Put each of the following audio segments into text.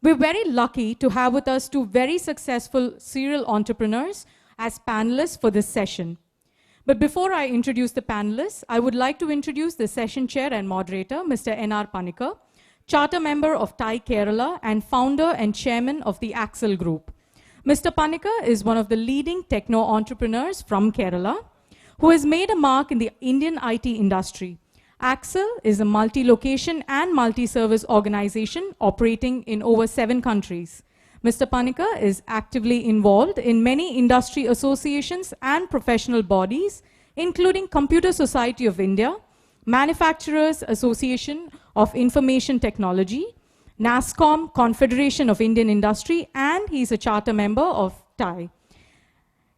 We're very lucky to have with us two very successful serial entrepreneurs as panelists for this session. But before I introduce the panelists, I would like to introduce the session chair and moderator, Mr. N.R. Panikar, charter member of TiE Kerala and founder and chairman of the Axel Group. Mr. Panikar is one of the leading techno entrepreneurs from Kerala who has made a mark in the Indian IT industry. Axel is a multi-location and multi-service organization operating in over 7 countries. Mr. Panikar is actively involved in many industry associations and professional bodies, including Computer Society of India, Manufacturers Association of Information Technology, NASSCOM, Confederation of Indian Industry, and he's a charter member of TiE.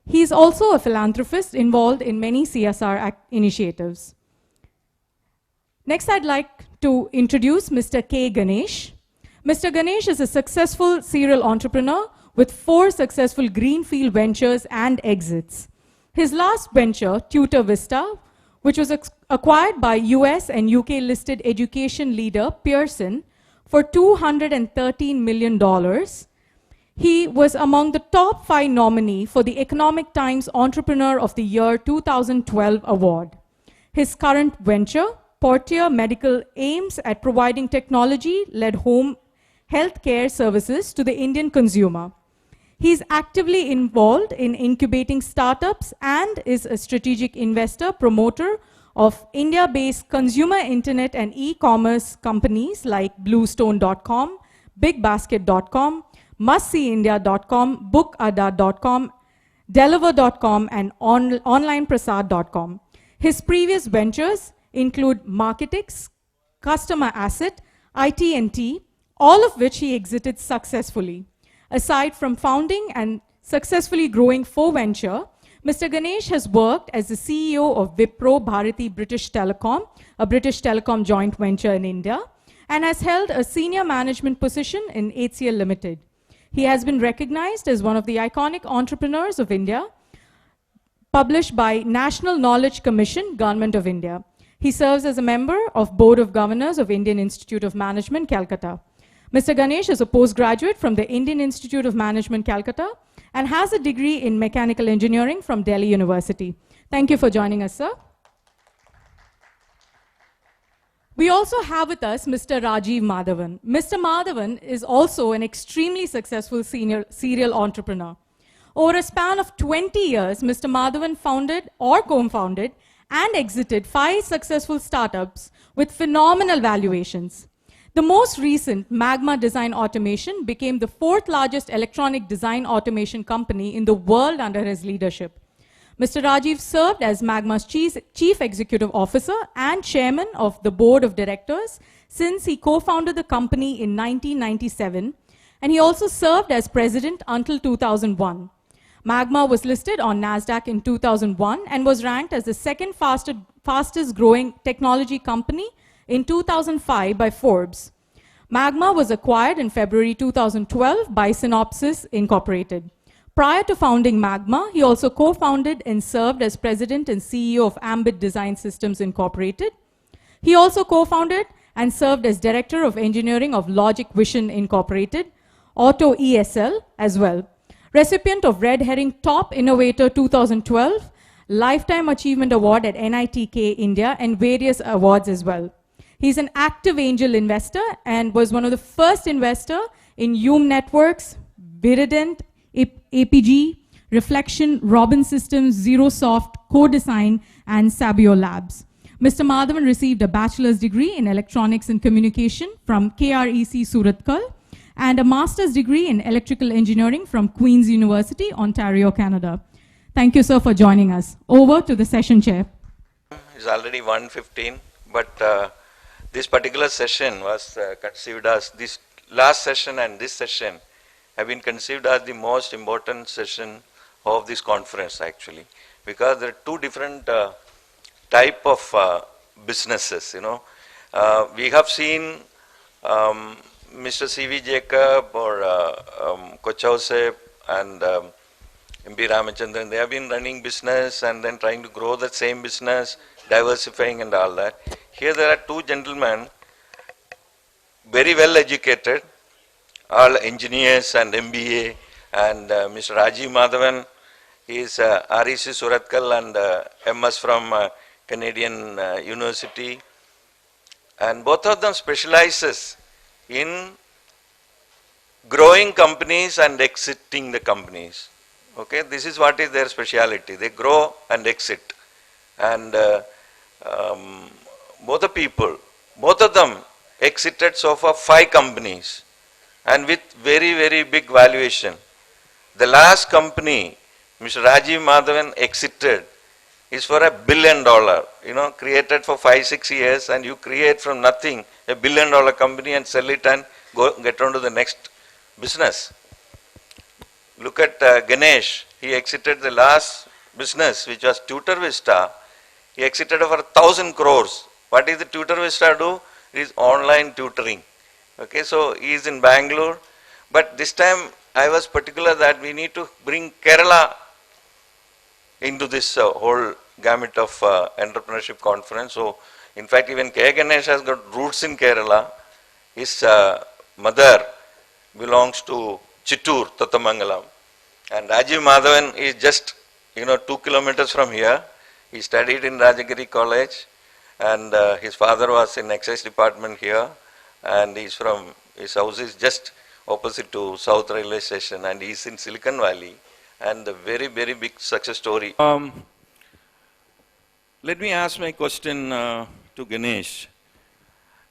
He's also a philanthropist involved in many CSR initiatives. Next, I'd like to introduce Mr. K. Ganesh. Mr. Ganesh is a successful serial entrepreneur with 4 successful greenfield ventures and exits. His last venture, Tutor Vista, which was acquired by US and UK listed education leader Pearson for $213 million. He was among the top 5 nominee for the Economic Times Entrepreneur of the Year 2012 award. His current venture, Portier Medical, aims at providing technology-led home health care services to the Indian consumer. He's actively involved in incubating startups and is a strategic investor, promoter of India-based consumer internet and e-commerce companies like Bluestone.com, BigBasket.com, MustSeeIndia.com, BookAdda.com, Deliver.com, and OnlinePrasad.com. His previous ventures include Marketix, Customer Asset, IT&T, all of which he exited successfully. Aside from founding and successfully growing 4Venture, Mr. Ganesh has worked as the CEO of Wipro Bharati British Telecom, a British telecom joint venture in India, and has held a senior management position in HCL Limited. He has been recognized as one of the iconic entrepreneurs of India, published by National Knowledge Commission, Government of India. He serves as a member of Board of Governors of Indian Institute of Management, Calcutta. Mr. Ganesh is a postgraduate from the Indian Institute of Management, Calcutta, and has a degree in mechanical engineering from Delhi University. Thank you for joining us, sir. We also have with us Mr. Rajiv Madhavan. Mr. Madhavan is also an extremely successful serial entrepreneur. Over a span of 20 years, Mr. Madhavan founded or co-founded and exited 5 successful startups with phenomenal valuations. The most recent, Magma Design Automation, became the 4th largest electronic design automation company in the world under his leadership. Mr. Rajiv served as Magma's Chief Executive Officer and Chairman of the Board of Directors since he co-founded the company in 1997, and he also served as President until 2001. Magma was listed on NASDAQ in 2001 and was ranked as the 2nd fastest growing technology company in 2005 by Forbes. Magma was acquired in February 2012 by Synopsys Incorporated. Prior to founding Magma, he also co-founded and served as president and CEO of Ambit Design Systems Incorporated. He also co-founded and served as director of engineering of Logic Vision Incorporated, Auto ESL as well. Recipient of Red Herring Top Innovator 2012, Lifetime Achievement Award at NITK India, and various awards as well. He's an active angel investor and was one of the first investors in Hume Networks, Virident, APG, Reflection, Robin Systems, ZeroSoft, CoDesign, and Sabio Labs. Mr. Madhavan received a bachelor's degree in electronics and communication from KREC Surathkal and a master's degree in electrical engineering from Queen's University, Ontario, Canada. Thank you, sir, for joining us. Over to the session chair. It's already 1:15, but this particular session was conceived as, this last session and this session have been conceived as the most important session of this conference actually, because there are 2 different type of businesses, you know. We have seen Mr. C.V. Jacob or Kochausep and MP Ramachandran, they have been running business and then trying to grow the same business, diversifying and all that. Here there are 2 gentlemen, very well educated, all engineers and MBA, and Mr. Rajiv Madhavan, he is REC Suratkal and MS from Canadian University, and both of them specializes in growing companies and exiting the companies. Okay, this is what is their speciality. They grow and exit, and both of them exited so far 5 companies, and with very, very big valuation. The last company Mr. Rajiv Madhavan exited is for $1 billion, created for 5-6 years, and you create from nothing $1 billion company and sell it and get on to the next business. Look at Ganesh. He exited the last business, which was Tutor Vista. He exited for 1,000 crores. What is the Tutor Vista do? It is online tutoring. Okay, so he is in Bangalore. But this time I was particular that we need to bring Kerala into this whole gamut of entrepreneurship conference. So, in fact, even K. Ganesh has got roots in Kerala. His mother belongs to Chittoor, Tattamangalam. And Rajiv Madhavan is just, 2 kilometers from here. He studied in Rajagiri College, and his father was in excise department here, and his house is just opposite to South Railway Station, and he is in Silicon Valley, and a very, very big success story. Let me ask my question to Ganesh.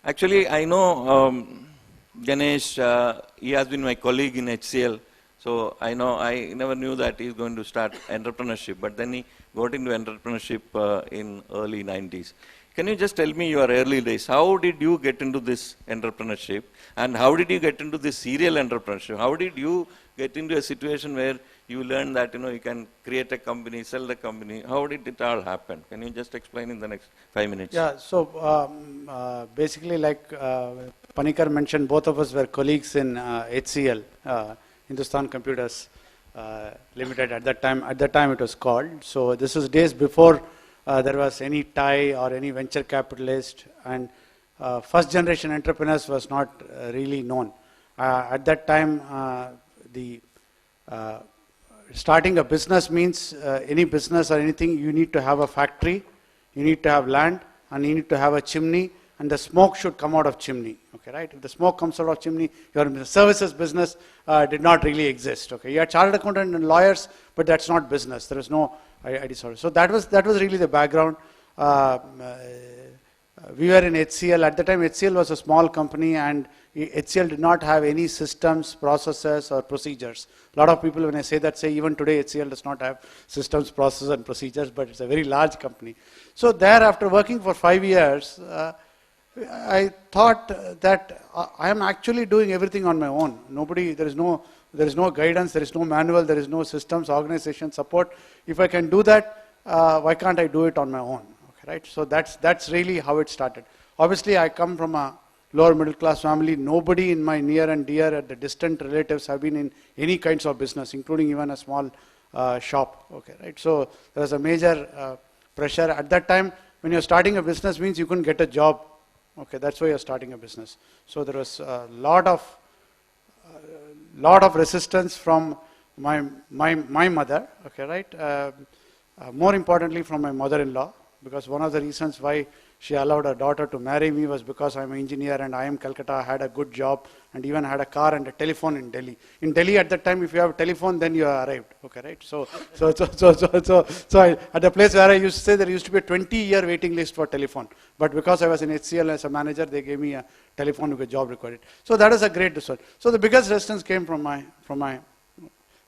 Actually, I know Ganesh, he has been my colleague in HCL, so I never knew that he is going to start entrepreneurship, but then he got into entrepreneurship in early 90s. Can you just tell me your early days? How did you get into this entrepreneurship, and how did you get into this serial entrepreneurship? How did you get into a situation where you learned that you can create a company, sell the company? How did it all happen? Can you just explain in the next 5 minutes? Yeah, so basically like Panikkar mentioned, both of us were colleagues in HCL, Hindustan Computers Limited at that time it was called. So this was days before there was any tie or any venture capitalist, and first generation entrepreneurs was not really known. At that time, starting a business means any business or anything, you need to have a factory, you need to have land, and you need to have a chimney, and the smoke should come out of chimney. Okay, right? If the smoke comes out of chimney, your services business did not really exist. Okay, you had chartered accountant and lawyers, but that's not business. There is no ID source. So that was really the background. We were in HCL at the time. HCL was a small company, and HCL did not have any systems, processes, or procedures. A lot of people, when I say that, say even today HCL does not have systems, processes, and procedures, but it's a very large company. So there, after working for 5 years, I thought that I am actually doing everything on my own. There is no guidance, there is no manual, there is no systems, organization, support. If I can do that, why can't I do it on my own? Okay, right? So that's really how it started. Obviously, I come from a lower middle class family. Nobody in my near and dear, the distant relatives have been in any kinds of business, including even a small shop. Okay, right? So there was a major pressure at that time. When you're starting a business, means you couldn't get a job. Okay, that's why you're starting a business. So there was a lot of resistance from my mother. Okay, right? More importantly, from my mother-in-law, because one of the reasons why she allowed her daughter to marry me was because I'm an engineer and I am Calcutta. I had a good job and even had a car and a telephone in Delhi. In Delhi at that time, if you have a telephone, then you are arrived. Okay, right? So at the place where I used to stay, there used to be a 20-year waiting list for telephone. But because I was in HCL as a manager, they gave me a telephone with a job required. So that is a great result. So the biggest resistance came from my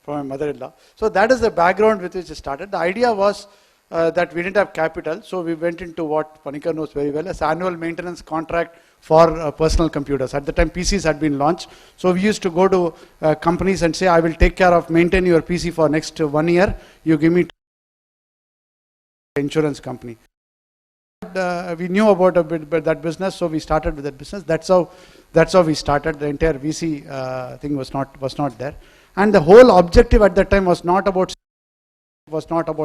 mother-in-law. So that is the background with which it started. The idea was that we didn't have capital, so we went into what Panikkar knows very well as annual maintenance contract for personal computers. At the time, PCs had been launched, so we used to go to companies and say, I will take care of maintain your PC for next 1 year, you give me insurance company. We knew about that business, so we started with that business. That's how we started. The entire VC thing was not there, and the whole objective at that time was not about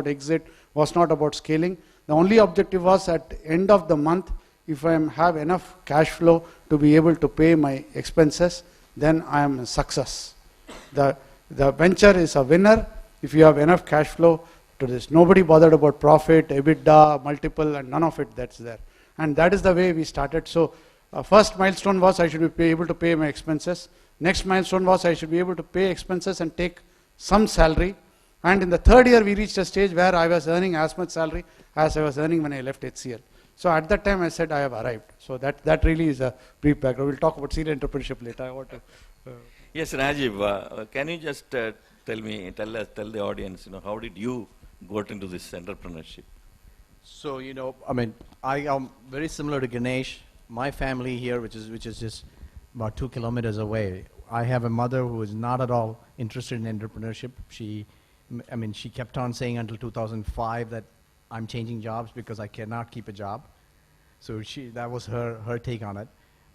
exit, was not about scaling. The only objective was at the end of the month, if I have enough cash flow to be able to pay my expenses, then I am a success. The venture is a winner if you have enough cash flow to this. Nobody bothered about profit, EBITDA, multiple, and none of it that's there. And that is the way we started. So first milestone was I should be able to pay my expenses. Next milestone was I should be able to pay expenses and take some salary. And in the third year, we reached a stage where I was earning as much salary as I was earning when I left HCL. So at that time, I said I have arrived. So that really is a brief background. We'll talk about serial entrepreneurship later. I want to. Yes, Rajiv, can you just tell the audience, how did you got into this entrepreneurship? So, I am very similar to Ganesh. My family here, which is just about 2 kilometers away, I have a mother who is not at all interested in entrepreneurship. She kept on saying until 2005 that I'm changing jobs because I cannot keep a job. So that was her take on it.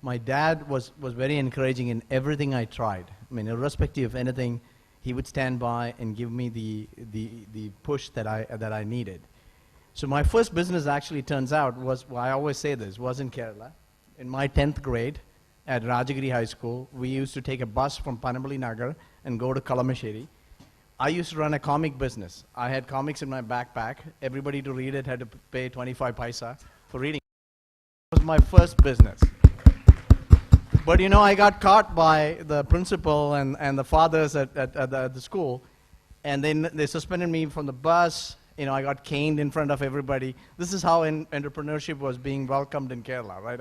My dad was very encouraging in everything I tried. Irrespective of anything, he would stand by and give me the push that I needed. So my first business actually turns out I always say this, was in Kerala. In my 10th grade at Rajagiri High School, we used to take a bus from Panambali Nagar and go to Kalamasheri. I used to run a comic business. I had comics in my backpack. Everybody to read it had to pay 25 paisa for reading. It was my first business. But I got caught by the principal and the fathers at the school, and they suspended me from the bus. I got caned in front of everybody. This is how entrepreneurship was being welcomed in Kerala, right?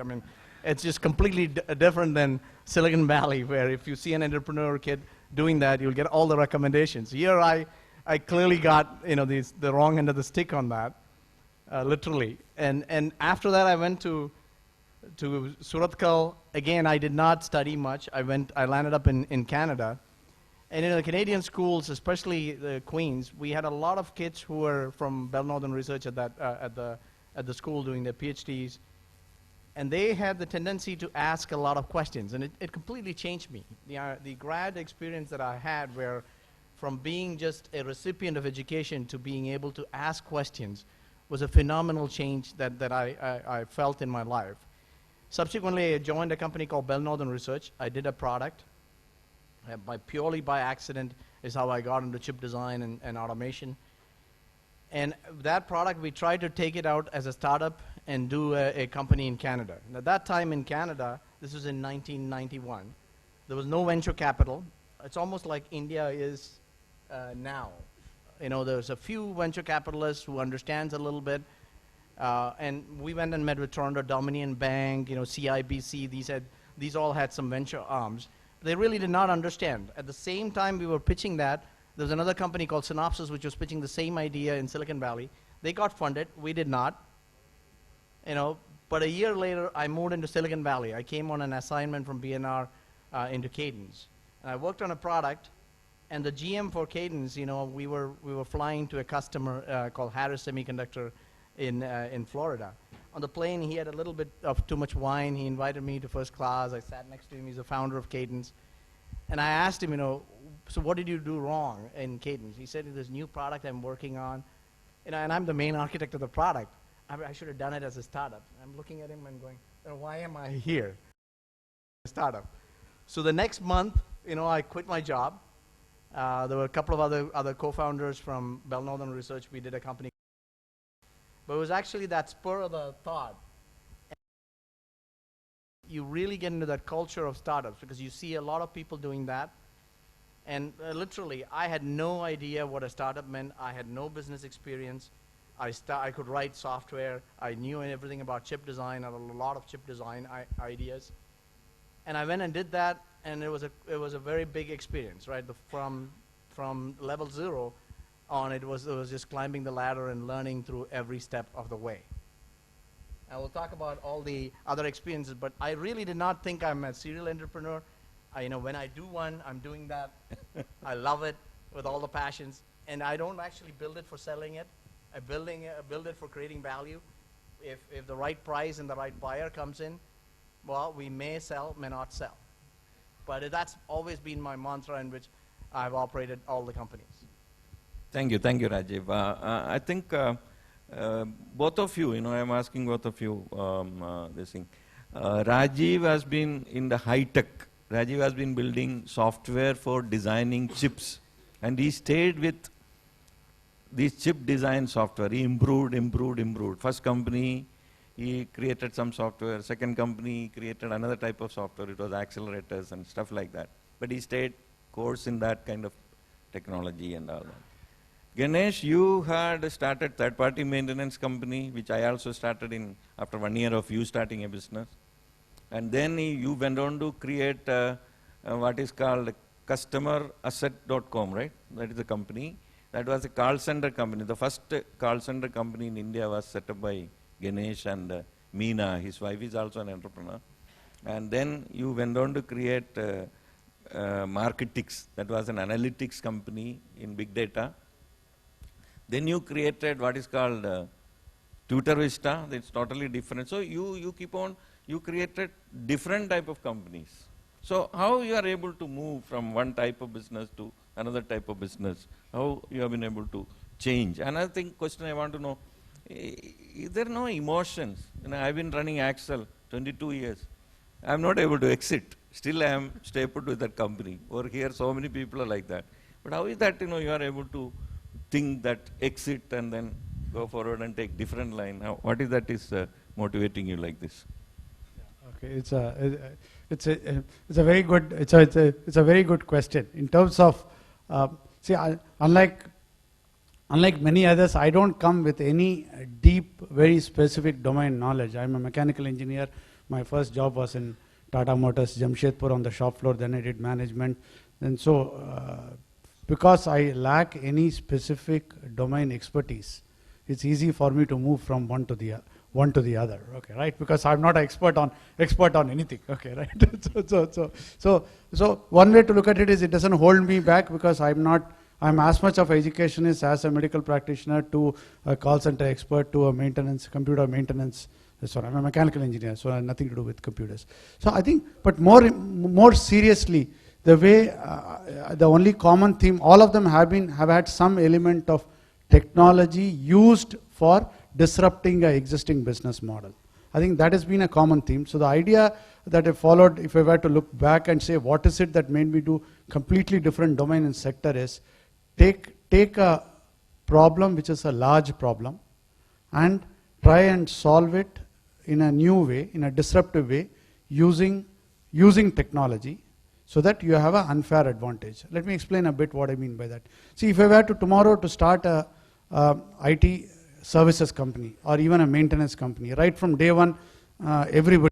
It's just completely different than Silicon Valley, where if you see an entrepreneur kid doing that, you'll get all the recommendations. Here, I clearly got the wrong end of the stick on that, literally. And after that, I went to Surathkal. Again, I did not study much. I landed up in Canada. And in the Canadian schools, especially the Queens, we had a lot of kids who were from Bell Northern Research at the school doing their PhDs. And they had the tendency to ask a lot of questions, and it completely changed me. The grad experience that I had, where from being just a recipient of education to being able to ask questions, was a phenomenal change that I felt in my life. Subsequently, I joined a company called Bell Northern Research. I did a product. Purely by accident is how I got into chip design and automation. And that product, we tried to take it out as a startup and do a company in Canada. And at that time in Canada, this was in 1991, there was no venture capital. It's almost like India is now. There's a few venture capitalists who understands a little bit. And we went and met with Toronto Dominion Bank, CIBC. These all had some venture arms. They really did not understand. At the same time we were pitching that, there was another company called Synopsys which was pitching the same idea in Silicon Valley. They got funded. We did not. But a year later, I moved into Silicon Valley. I came on an assignment from BNR into Cadence. And I worked on a product, and the GM for Cadence, we were flying to a customer called Harris Semiconductor in Florida. On the plane, he had a little bit of too much wine. He invited me to first class. I sat next to him. He's the founder of Cadence. And I asked him, so what did you do wrong in Cadence? He said, this new product I'm working on, and I'm the main architect of the product. I should have done it as a startup. I'm looking at him and going, why am I here? Startup. So the next month, I quit my job. There were a couple of other co-founders from Bell Northern Research. We did a company. But it was actually that spur of the thought. You really get into that culture of startups because you see a lot of people doing that. And literally, I had no idea what a startup meant. I had no business experience. I could write software. I knew everything about chip design, a lot of chip design ideas. And I went and did that, and it was a very big experience, right? From level 0 on, it was just climbing the ladder and learning through every step of the way. I will talk about all the other experiences, but I really did not think I'm a serial entrepreneur. When I do one, I'm doing that. I love it with all the passions, and I don't actually build it for selling it. I build it for creating value. If the right price and the right buyer comes in, well, we may sell, may not sell. But that's always been my mantra in which I've operated all the companies. Thank you, Rajiv. I think both of you, I'm asking both of you this thing. Rajiv has been in the high-tech Rajiv has been building software for designing chips. And he stayed with this chip design software. He improved. First company, he created some software. Second company, he created another type of software. It was accelerators and stuff like that. But he stayed course in that kind of technology and all that. Ganesh, you had started third-party maintenance company, which I also started in after 1 year of you starting a business. And then you went on to create what is called customerasset.com, right? That is the company. That was a call center company. The first call center company in India was set up by Ganesh and Meena. His wife is also an entrepreneur. And then you went on to create Marketix. That was an analytics company in big data. Then you created what is called Tutor Vista. It's totally different. So you keep on, you created different type of companies. So how you are able to move from one type of business to another type of business? How you have been able to change? Another question I want to know, is there no emotions? You know, I've been running Axel 22 years. I'm not able to exit. Still I am stapled with that company. Over here so many people are like that. But how is that, you are able to think that exit and then go forward and take different line? What is that is motivating you like this? Okay, it's a very good question in terms of unlike many others, I don't come with any deep, very specific domain knowledge. I'm a mechanical engineer. My first job was in Tata Motors, Jamshedpur on the shop floor. Then I did management, and so because I lack any specific domain expertise, it's easy for me to move from one to the other. Okay, right? Because I'm not an expert on anything. Okay, right? So one way to look at it is it doesn't hold me back because I'm as much of an educationist as a medical practitioner to a call center expert to a computer maintenance. So I'm a mechanical engineer, so I have nothing to do with computers. So I think, but more seriously, the way the only common theme, all of them have had some element of technology used for disrupting an existing business model. I think that has been a common theme. So the idea that I followed, if I were to look back and say what is it that made me do completely different domain and sector, is take a problem which is a large problem and try and solve it in a new way, in a disruptive way, using technology, so that you have an unfair advantage. Let me explain a bit what I mean by that. See, if I were to tomorrow to start a IT services company or even a maintenance company, right from day one, everybody,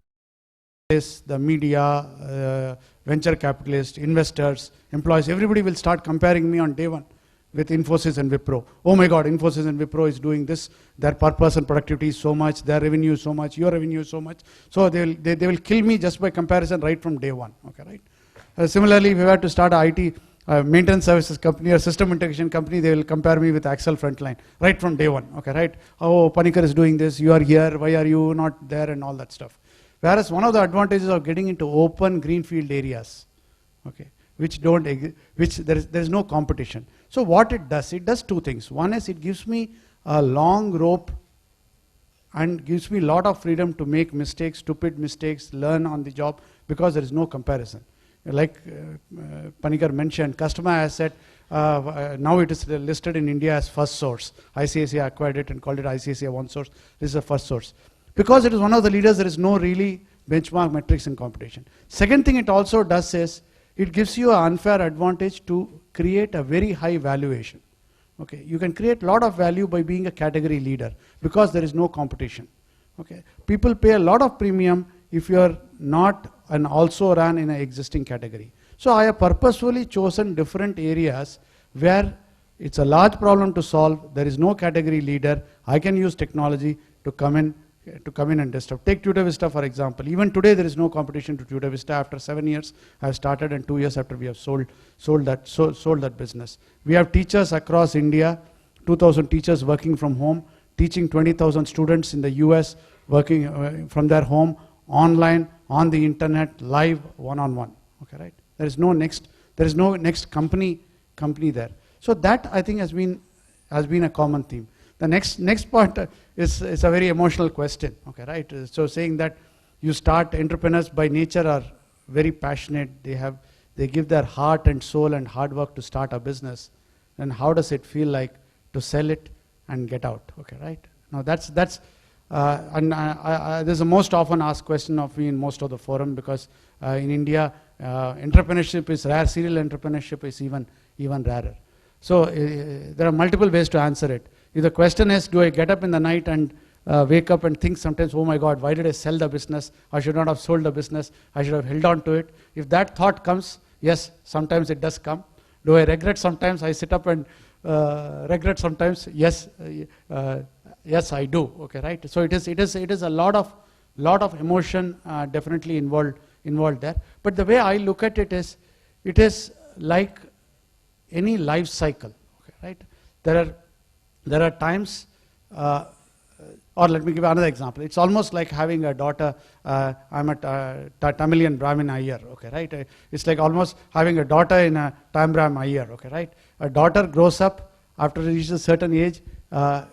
the media, venture capitalists, investors, employees, everybody will start comparing me on day one with Infosys and Wipro. Oh my God, Infosys and Wipro is doing this. Their per person productivity is so much, their revenue is so much, your revenue is so much. So they will kill me just by comparison right from day one. Okay, right? Similarly, if we were to start an IT maintenance services company or system integration company, they will compare me with Axel Frontline right from day one. Okay, right? Oh, Panikkar is doing this. You are here. Why are you not there? And all that stuff. Whereas one of the advantages of getting into open greenfield areas, okay, which there is no competition. So what it does two things. One is it gives me a long rope and gives me a lot of freedom to make mistakes, stupid mistakes, learn on the job, because there is no comparison. Like Panikkar mentioned, customer asset, now it is listed in India as first source. ICICI acquired it and called it ICICI OneSource. This is a first source. Because it is one of the leaders, there is no really benchmark metrics in competition. Second thing it also does is, it gives you an unfair advantage to create a very high valuation. Okay, you can create a lot of value by being a category leader because there is no competition. Okay, people pay a lot of premium if you are not an also ran in an existing category. So I have purposefully chosen different areas where it's a large problem to solve. There is no category leader. I can use technology to come in and disrupt. Take Tutor Vista for example. Even today there is no competition to Tutor Vista. After 7 years I have started, and 2 years after we have sold that business. We have teachers across India, 2,000 teachers working from home, teaching 20,000 students in the US, working from their home, online, on the internet, live, one-on-one. Okay, right? There is no next company there. So that I think has been a common theme. The next part is a very emotional question. Okay, right? So saying that you start entrepreneurs by nature are very passionate, they give their heart and soul and hard work to start a business, then how does it feel like to sell it and get out? Okay, right? Now that's this is the most often asked question of me in most of the forum, because in India, entrepreneurship is rare, serial entrepreneurship is even rarer. So there are multiple ways to answer it. If the question is, do I get up in the night and wake up and think sometimes, oh my God, why did I sell the business? I should not have sold the business. I should have held on to it. If that thought comes, yes, sometimes it does come. Do I regret sometimes? I sit up and regret sometimes. Yes, yes, I do. Okay, right. So it is a lot of emotion definitely involved there. But the way I look at it is like any life cycle. Okay, right. There are times. Or let me give another example. It's almost like having a daughter. I'm a Tamilian Brahmin Iyer, okay, right? It's like almost having a daughter in a Tambram Iyer, okay, right? A daughter grows up, after she reaches a certain age,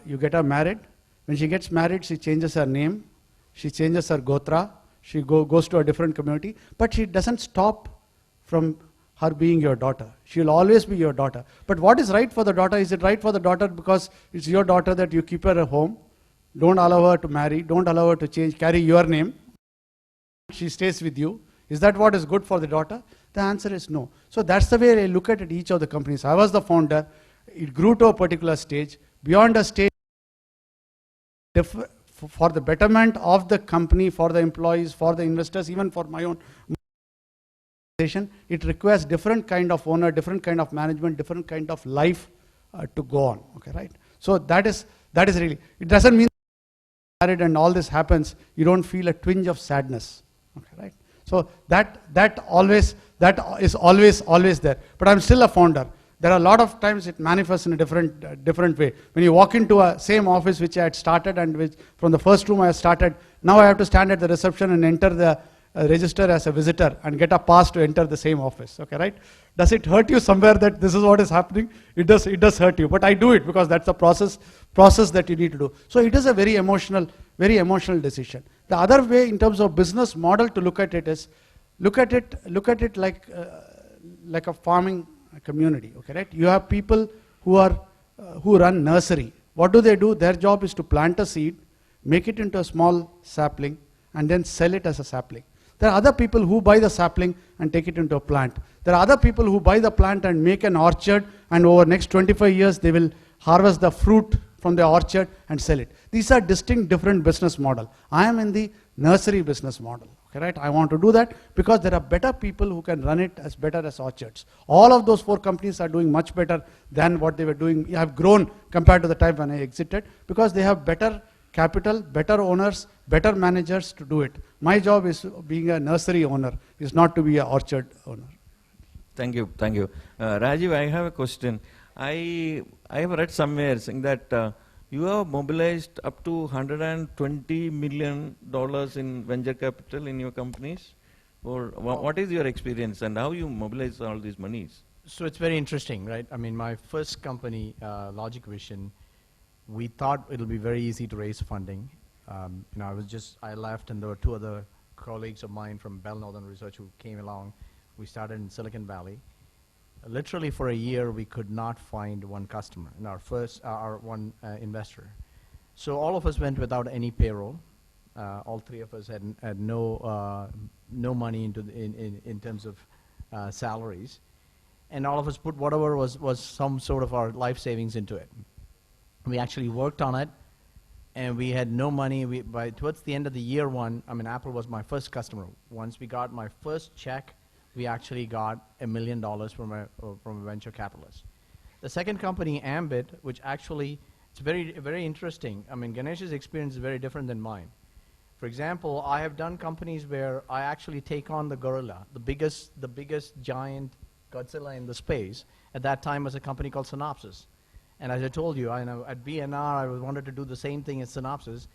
you get her married. When she gets married, she changes her name, she changes her gotra, she goes to a different community, but she doesn't stop from her being your daughter. She will always be your daughter. But what is right for the daughter? Is it right for the daughter because it's your daughter that you keep her at home? Don't allow her to marry, don't allow her to carry your name. She stays with you. Is that what is good for the daughter? The answer is no. So that's the way I look at it, each of the companies. I was the founder. It grew to a particular stage. Beyond a stage, for the betterment of the company, for the employees, for the investors, even for my own organization, it requires different kind of owner, different kind of management, different kind of life to go on. Okay, right? So that is really, it doesn't mean married and all this happens, you don't feel a twinge of sadness. Okay, right? So that is always there. But I'm still a founder. There are a lot of times it manifests in a different way. When you walk into a same office which I had started and which from the first room I had started, now I have to stand at the reception and enter the register as a visitor and get a pass to enter the same office. Okay, right? Does it hurt you somewhere that this is what is happening? It does hurt you, but I do it because that's the process that you need to do. So it is a very emotional decision. The other way in terms of business model to look at it is, look at it like a farming community. Okay, right? You have people who run nursery. What do? Their job is to plant a seed, make it into a small sapling, and then sell it as a sapling. There are other people who buy the sapling and take it into a plant. There are other people who buy the plant and make an orchard, and over the next 25 years they will harvest the fruit from the orchard and sell it. These are distinct different business model. I am in the nursery business model. Okay, right? I want to do that because there are better people who can run it as better as orchards. All of those 4 companies are doing much better than what they were doing. They have grown compared to the time when I exited because they have better capital, better owners, better managers to do it. My job is being a nursery owner, is not to be an orchard owner. Thank you. Rajiv, I have a question. I have read somewhere saying that you have mobilized up to $120 million in venture capital in your companies. Or what is your experience and how you mobilize all these monies? So it's very interesting, right? I mean, my first company, Logic Vision, we thought it'll be very easy to raise funding. I left and there were 2 other colleagues of mine from Bell Northern Research who came along. We started in Silicon Valley. Literally for a year, we could not find one customer in our one investor. So all of us went without any payroll. All 3 of us had no money in terms of salaries. And all of us put whatever was some sort of our life savings into it. We actually worked on it, and we had no money. Towards the end of the year 1, I mean, Apple was my first customer. Once we got my first check, we actually got $1 million from a venture capitalist. The second company, Ambit, which actually, it's very, very interesting. I mean, Ganesh's experience is very different than mine. For example, I have done companies where I actually take on the gorilla, the biggest giant Godzilla in the space. At that time was a company called Synopsys. And as I told you, I know at BNR, I wanted to do the same thing as Synopsys.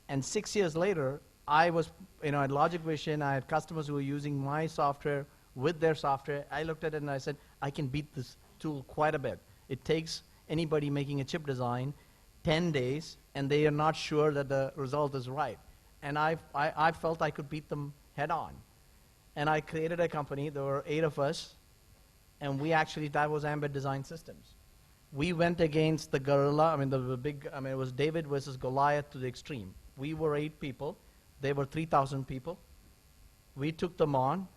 And 6 years later, I was, at Logic Vision, I had customers who were using my software with their software. I looked at it and I said, I can beat this tool quite a bit. It takes anybody making a chip design 10 days, and they are not sure that the result is right. And I felt I could beat them head on. and I created a company. There were 8 of us, and that was Ambit Design Systems. We went against the gorilla. I mean, it was David versus Goliath to the extreme. We were 8 people. They were 3,000 people. We took them on.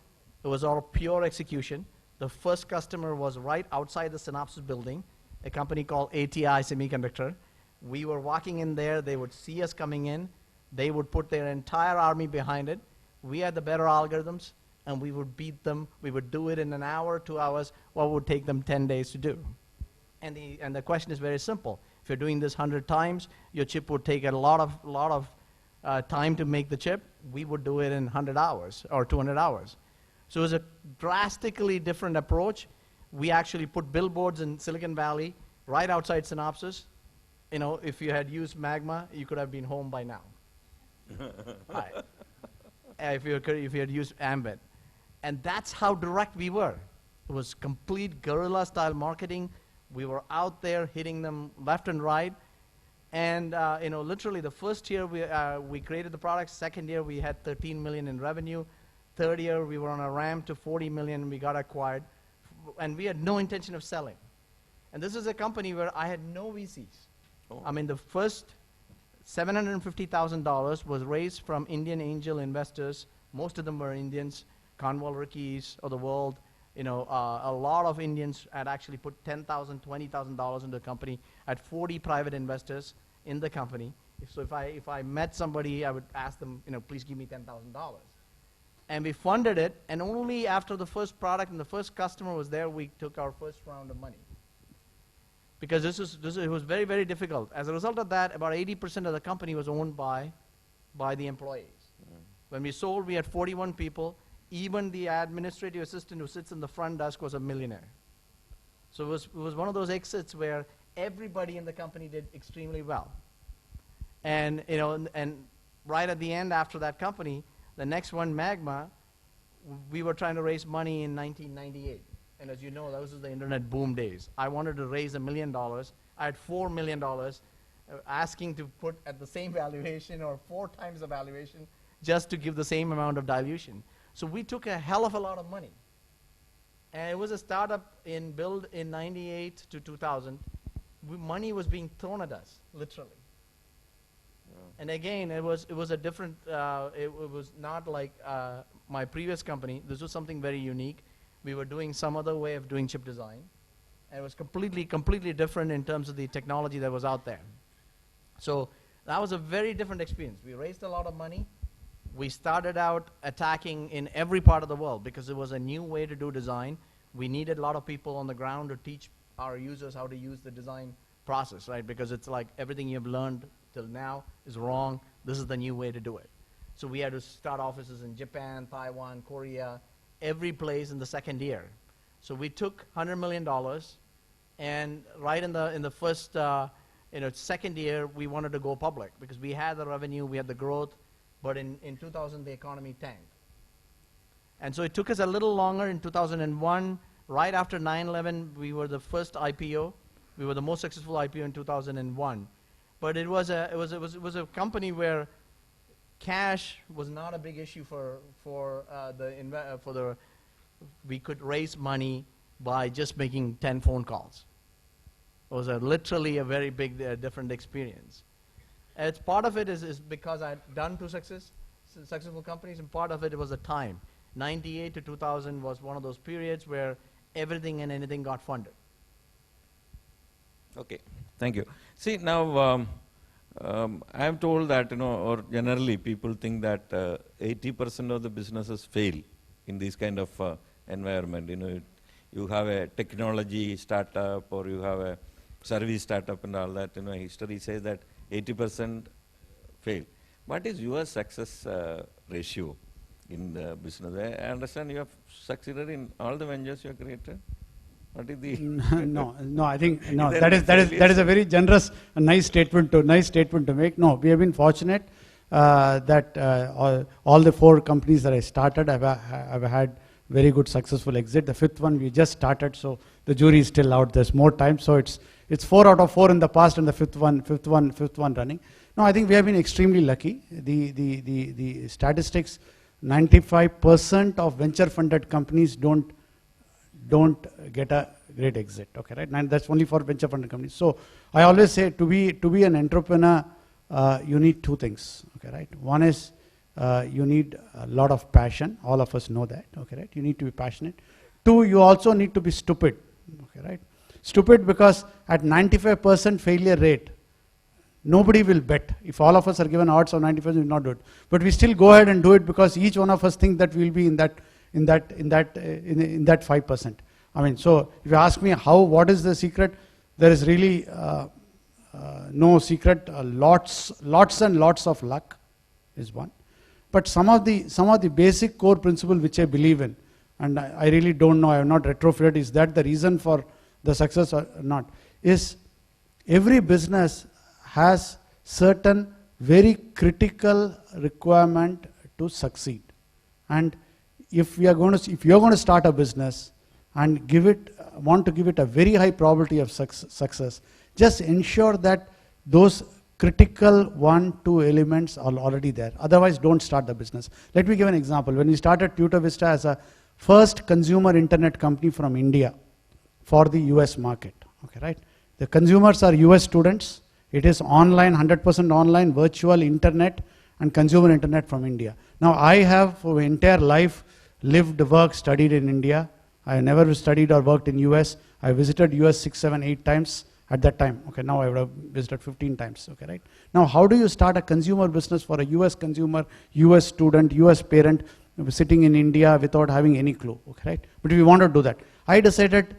It was all pure execution. The first customer was right outside the Synopsys building, a company called ATI Semiconductor. We were walking in there. They would see us coming in. They would put their entire army behind it. We had the better algorithms, and we would beat them. We would do it in an hour, 2 hours, what would take them 10 days to do. And the question is very simple. If you're doing this 100 times, your chip would take a lot of time to make the chip. We would do it in 100 hours or 200 hours. So it was a drastically different approach. We actually put billboards in Silicon Valley right outside Synopsys. You know, if you had used Magma, you could have been home by now. Right. If you had used Ambit. And that's how direct we were. It was complete guerrilla-style marketing. We were out there hitting them left and right. And literally the first year we created the product. Second year we had 13 million in revenue. Third year we were on a ramp to 40 million. We got acquired. And we had no intention of selling. And this is a company where I had no VCs. Oh. I mean, the first $750,000 was raised from Indian angel investors. Most of them were Indians, Conwell Rickeys of the world. A lot of Indians had actually put $10,000, $20,000 into the company. I had 40 private investors in the company. So if I met somebody, I would ask them, please give me $10,000. And we funded it, and only after the first product and the first customer was there, we took our first round of money. Because it was very, very difficult. As a result of that, about 80% of the company was owned by the employees. When we sold, we had 41 people. Even the administrative assistant who sits in the front desk was a millionaire. So it was one of those exits where everybody in the company did extremely well. And right at the end, after that company, the next one, Magma, we were trying to raise money in 1998. And as you know, those are the internet boom days. I wanted to raise $1 million. I had $4 million asking to put at the same valuation or 4 times the valuation just to give the same amount of dilution. So we took a hell of a lot of money. And it was a startup built in 98 to 2000. Money was being thrown at us, literally. And again, it was a different, it was not like my previous company. This was something very unique. We were doing some other way of doing chip design. And it was completely different in terms of the technology that was out there. So that was a very different experience. We raised a lot of money. We started out attacking in every part of the world because it was a new way to do design. We needed a lot of people on the ground to teach our users how to use the design process, right? Because it's like everything you've learned till now is wrong. This is the new way to do it. So we had to start offices in Japan, Taiwan, Korea, every place in the second year. So we took $100 million, and right in the first second year, we wanted to go public because we had the revenue, we had the growth, but in 2000, the economy tanked. And so it took us a little longer. In 2001, right after 9/11, we were the first IPO. We were the most successful IPO in 2001. But it was a company where cash was not a big issue we could raise money by just making 10 phone calls. It was literally a very big different experience. And part of it is because I'd done 2 successful companies, and part of it was the time. 98 to 2000 was one of those periods where everything and anything got funded. Okay, thank you. See, now I am told that, or generally people think that 80% of the businesses fail in this kind of environment. You have a technology startup or you have a service startup and all that. History says that 80% fail. What is your success ratio in the business? I understand you have succeeded in all the ventures you have created. What is the no, I think no. That is a very generous, nice statement to make. No, we have been fortunate that all the 4 companies that I started have had very good successful exit. The 5th one we just started, so the jury is still out. There's more time, so it's 4 out of 4 in the past, and the fifth one running. No, I think we have been extremely lucky. The statistics 95% of venture funded companies don't get a great exit, okay, right? And that's only for venture funded companies. So I always say to be an entrepreneur, you need two things, okay, right? One is you need a lot of passion. All of us know that, okay, right? You need to be passionate. Two, you also need to be stupid, okay, right? Stupid because at 95% failure rate, nobody will bet. If all of us are given odds of 95%, we will not do it. But we still go ahead and do it because each one of us think that we will be in that 5%. I mean, so if you ask me what is the secret, there is really no secret. Lots and lots of luck is one. But some of the basic core principle which I believe in, and I really don't know, I have not retrofitted, is that the reason for the success or not, is every business has certain very critical requirement to succeed. And if you're going to start a business and want to give it a very high probability of success, just ensure that those critical 1-2 elements are already there. Otherwise, don't start the business. Let me give an example. When we started TutorVista as a first consumer internet company from India for the US market, okay, right? The consumers are US students. It is online, 100% online, virtual internet and consumer internet from India. Now, I have for my entire life lived, worked, studied in India. I have never studied or worked in US. I visited US 6, 7, 8 times at that time. Okay, now I would have visited 15 times. Okay, right? Now, how do you start a consumer business for a US consumer, US student, US parent sitting in India without having any clue? Okay, right? But if you want to do that, I decided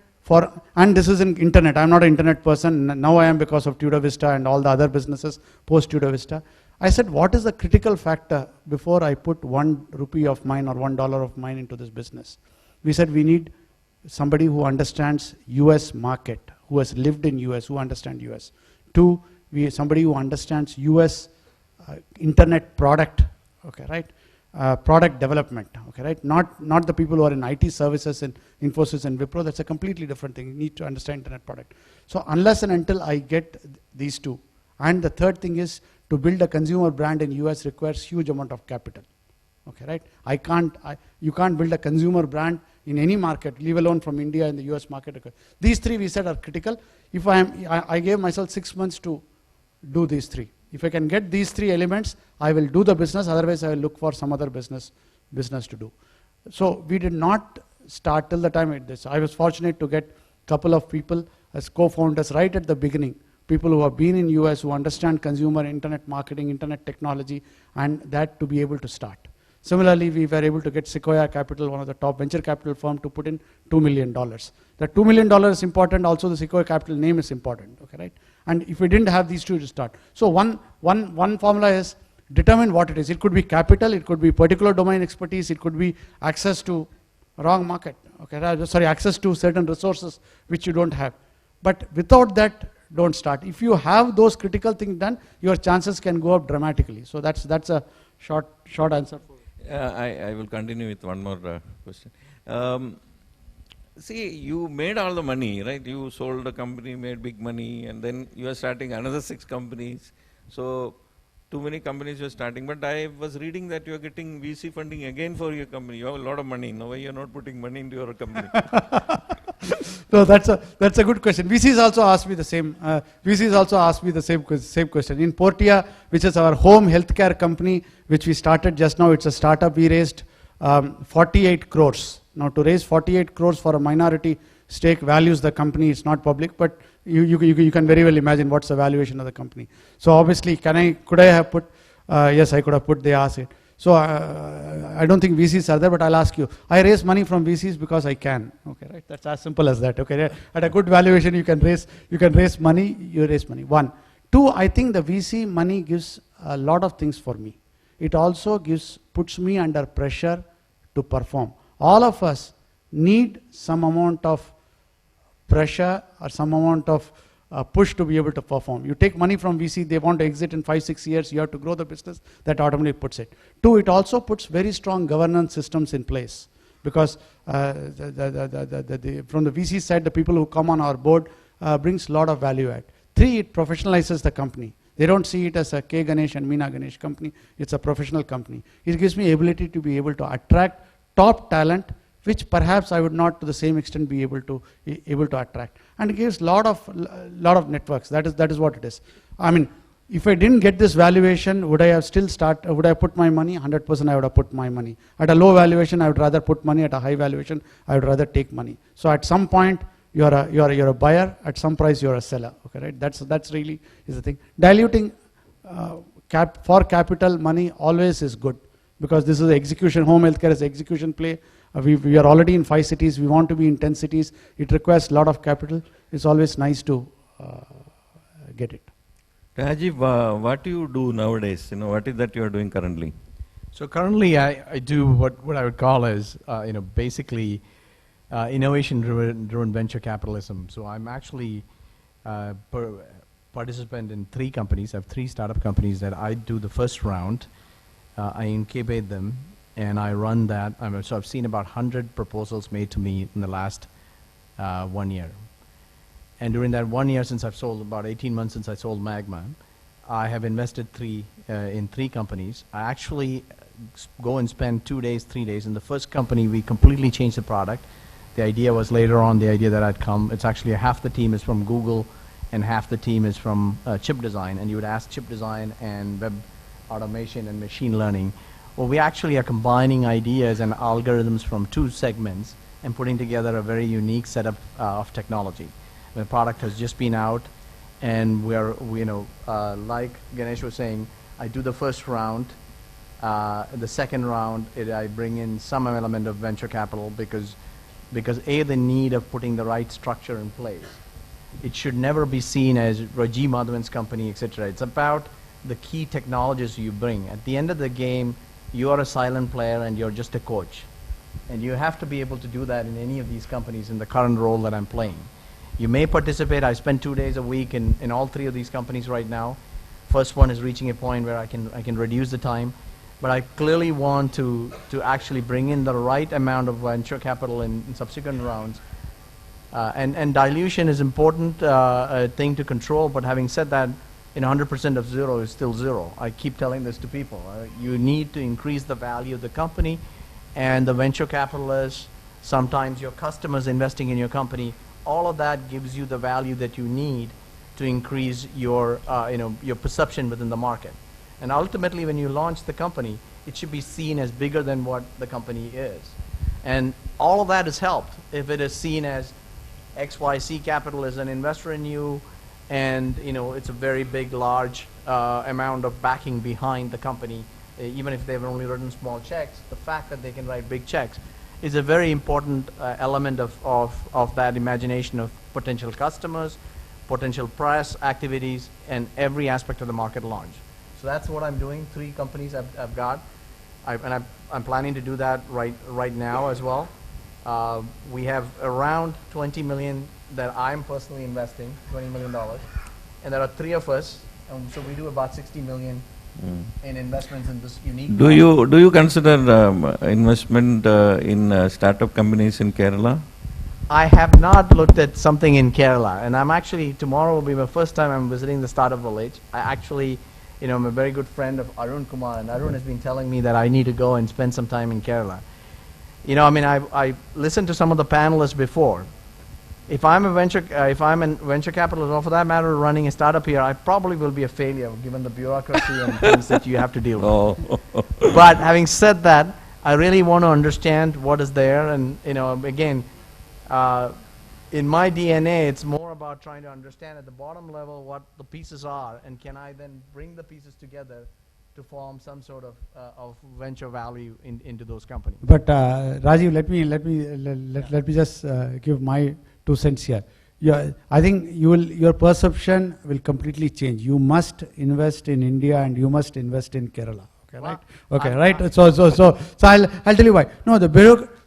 and this is in internet. I'm not an internet person. Now I am because of TutorVista and all the other businesses post TutorVista. I said, what is the critical factor before I put 1 rupee of mine or $1 of mine into this business? We said we need somebody who understands US market, who has lived in US, who understands US. Two, somebody who understands US internet product, okay, right? Product development, okay, right? Not the people who are in IT services in Infosys and Wipro. That's a completely different thing. You need to understand internet product. So unless and until I get these two, and the third thing is to build a consumer brand in US requires huge amount of capital, okay, right? You can't build a consumer brand in any market, leave alone from India and the US market. These three we said are critical. If I gave myself 6 months to do these three. If I can get these three elements, I will do the business. Otherwise, I will look for some other business to do. So we did not start till the time it this. I was fortunate to get a couple of people as co-founders right at the beginning. People who have been in US, who understand consumer internet marketing, internet technology, and that to be able to start. Similarly, we were able to get Sequoia Capital, one of the top venture capital firm, to put in $2 million. That $2 million is important. Also, the Sequoia Capital name is important. Okay, right? And if we didn't have these two to start, so one formula is determine what it is. It could be capital, it could be particular domain expertise, it could be access to wrong market. Okay, sorry, access to certain resources which you don't have. But without that, don't start. If you have those critical things done, your chances can go up dramatically. So that's a short answer. I will continue with one more question. See, you made all the money, right? You sold a company, made big money, and then you are starting another 6 companies. So, too many companies you are starting. But I was reading that you are getting VC funding again for your company. You have a lot of money. Now, why you are not putting money into your company? No, that's a good question. VCs also asked me the same. Same question. In Portia, which is our home healthcare company, which we started just now, it's a startup. We raised 48 crores. Now, to raise 48 crores for a minority stake values the company. It's not public, but you can very well imagine what's the valuation of the company. So obviously, could I have put? Yes, I could have put. They asked it. So I don't think VCs are there, but I'll ask you. I raise money from VCs because I can. Okay, right? That's as simple as that. Okay, at a good valuation, you can raise money. You raise money. 1, 2. I think the VC money gives a lot of things for me. It also puts me under pressure to perform. All of us need some amount of pressure or some amount of push to be able to perform. You take money from VC, they want to exit in 5-6 years, you have to grow the business, that automatically puts it. 2, it also puts very strong governance systems in place, because from the VC side, the people who come on our board brings a lot of value add. 3, it professionalizes the company. They don't see it as a K Ganesh and Meena Ganesh company. It's a professional company. It gives me ability to be able to attract top talent, which perhaps I would not to the same extent be able to attract. And it gives lot of networks. That is what it is. I mean, if I didn't get this valuation, would I have would I put my money? 100% I would have put my money. At a low valuation, I would rather put money. At a high valuation, I would rather take money. So at some point, you're a buyer. At some price, you're a seller. Okay, right? That's really is the thing. Diluting for capital money always is good, because this is execution. Home healthcare is execution play. We are already in 5 cities. We want to be in 10 cities. It requires a lot of capital. It's always nice to get it. Rajiv, what do you do nowadays? What is that you are doing currently? So currently, I do what I would call as basically innovation-driven venture capitalism. So I'm actually participant in 3 companies. I have 3 startup companies that I do the first round. I incubate them, and I run that. So I've seen about 100 proposals made to me in the last 1 year. And during that 1 year, since I've sold, about 18 months since I sold Magma, I have invested in 3 companies. I actually go and spend 2 days, 3 days. In the first company, we completely changed the product. The idea was later on, the idea that I'd come, it's actually half the team is from Google and half the team is from chip design. And you would ask chip design and web automation and machine learning. Well, we actually are combining ideas and algorithms from 2 segments and putting together a very unique setup of technology. The product has just been out, and like Ganesh was saying, I do the first round. The second round, I bring in some element of venture capital because the need of putting the right structure in place. It should never be seen as Rajiv Madhavan's company, etc. It's about the key technologies you bring. At the end of the game, you are a silent player and you're just a coach. And you have to be able to do that in any of these companies in the current role that I'm playing. You may participate. I spend 2 days a week in all 3 of these companies right now. First one is reaching a point where I can reduce the time, but I clearly want to actually bring in the right amount of venture capital in subsequent rounds. And dilution is important thing to control, but having said that, 100% of 0 is still 0. I keep telling this to people. You need to increase the value of the company, and the venture capitalists, sometimes your customers investing in your company, all of that gives you the value that you need to increase your perception within the market. And ultimately, when you launch the company, it should be seen as bigger than what the company is. And all of that is helped if it is seen as XYZ Capital is an investor in you, and it's a very big, large amount of backing behind the company. Even if they've only written small checks, the fact that they can write big checks is a very important element of that imagination of potential customers, potential press activities, and every aspect of the market launch. So that's what I'm doing. 3 companies I've got, and I'm planning to do that right now as well. We have around 20 million that I'm personally investing, $20 million, and there are 3 of us, and so we do about 60 million in investments in this unique. Do you consider investment in startup companies in Kerala? I have not looked at something in Kerala, and I'm actually, tomorrow will be my first time I'm visiting the startup village. I actually, I'm a very good friend of Arun Kumar, and Arun has been telling me that I need to go and spend some time in Kerala. I listened to some of the panelists before. If I'm a venture capitalist, or for that matter, running a startup here, I probably will be a failure given the bureaucracy and things that you have to deal with. But having said that, I really want to understand what is there, and again, in my DNA, it's more about trying to understand at the bottom level what the pieces are, and can I then bring the pieces together to form some sort of venture value into those companies. But Rajiv, let me just give my 2 cents here. I think your perception will completely change. You must invest in India and you must invest in Kerala. Okay, right? Okay, right. So I'll tell you why. No, the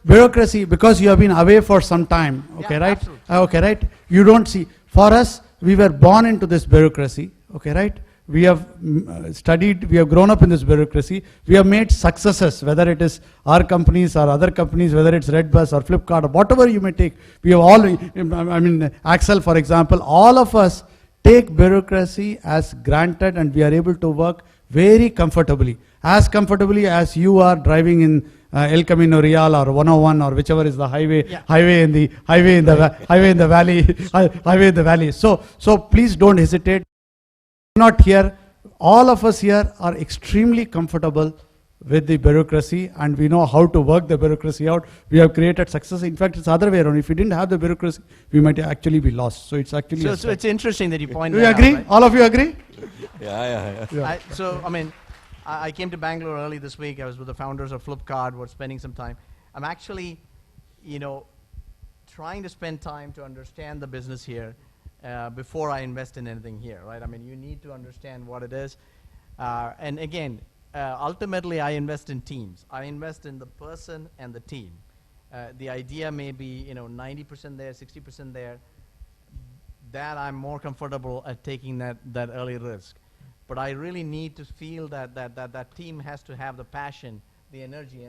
bureaucracy, because you have been away for some time. Okay, right? Absolutely. Okay, right. You don't see. For us, we were born into this bureaucracy. Okay, right. We have studied, we have grown up in this bureaucracy. We have made successes, whether it is our companies or other companies, whether it's Redbus or Flipkart or whatever you may take. We have all, Axel, for example, all of us take bureaucracy as granted, and we are able to work very comfortably as you are driving in El Camino Real or 101 or whichever is the highway, Yeah. highway in the valley. So please don't hesitate. Not here. All of us here are extremely comfortable with the bureaucracy, and we know how to work the bureaucracy out. We have created success. In fact, it's the other way around. If we didn't have the bureaucracy, we might actually be lost. So it's actually. So it's interesting that you point Do that you out, agree? right? All of you agree? Yeah. I came to Bangalore early this week. I was with the founders of Flipkart. We're spending some time. I'm actually, trying to spend time to understand the business here before I invest in anything here, right? I mean, you need to understand what it is. And again, ultimately, I invest in teams. I invest in the person and the team. The idea may be, 90% there, 60% there. That I'm more comfortable at taking that early risk. But I really need to feel that team has to have the passion, the energy,